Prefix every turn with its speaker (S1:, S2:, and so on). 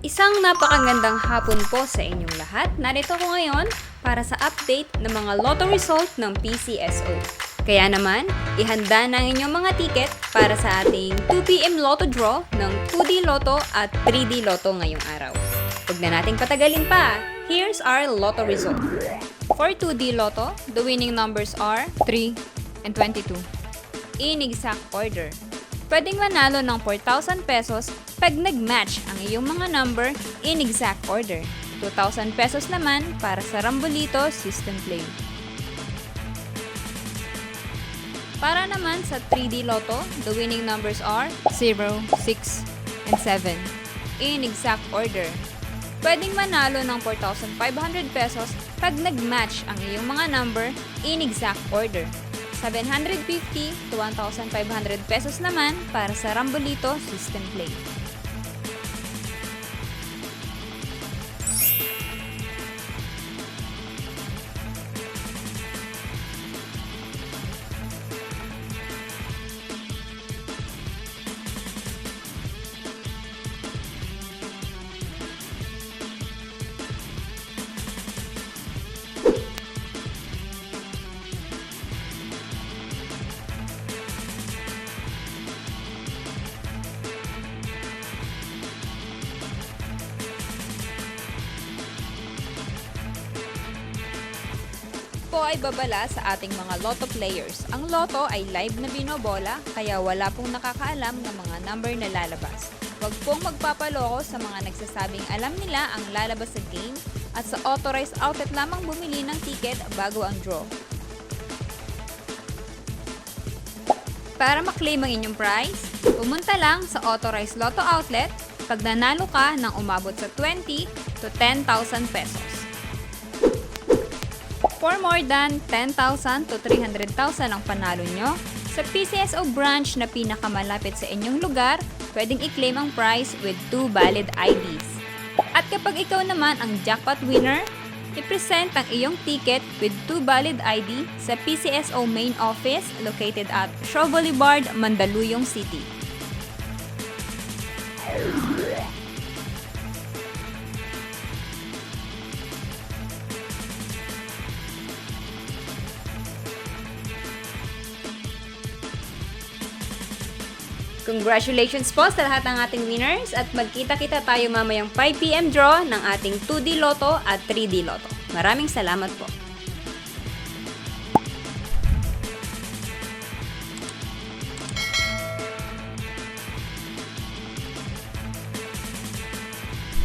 S1: Isang napakagandang hapon po sa inyong lahat. Narito ko ngayon para sa update ng mga lotto result ng PCSO. Kaya naman, ihanda na ang inyong mga ticket para sa ating 2pm lotto draw ng 2D Lotto at 3D Lotto ngayong araw. Huwag na nating patagalin pa. Here's our lotto result. For 2D Lotto, the winning numbers are 3 and 22. In exact order. Pwedeng manalo ng 4,000 pesos pag nag-match ang iyong mga number in exact order. 2,000 pesos naman para sa Rambolito System Play. Para naman sa 3D Lotto, the winning numbers are 0, 6, and 7. In exact order. Pwedeng manalo ng 4,500 pesos pag nag-match ang iyong mga number in exact order. 750 to 1,500 pesos naman para sa Rambolito System Play. Po ay babala sa ating mga lotto players. Ang lotto ay live na binobola, kaya wala pong nakakaalam ng mga number na lalabas. Huwag pong magpapaloko sa mga nagsasabing alam nila ang lalabas sa game at sa authorized outlet lamang bumili ng ticket bago ang draw. Para maklaim ang inyong prize, pumunta lang sa authorized lotto outlet pag nanalo ka ng umabot sa 20 to 10,000 pesos. For more than 10,000 to 300,000 ang panalo nyo, sa PCSO branch na pinakamalapit sa inyong lugar, pwedeng i-claim ang prize with 2 valid IDs. At kapag ikaw naman ang jackpot winner, i-present ang iyong ticket with 2 valid ID sa PCSO main office located at Shaw Boulevard, Mandaluyong City. Congratulations po sa lahat ng ating winners at magkita-kita tayo mamayang 5pm draw ng ating 2D Lotto at 3D Lotto. Maraming salamat po.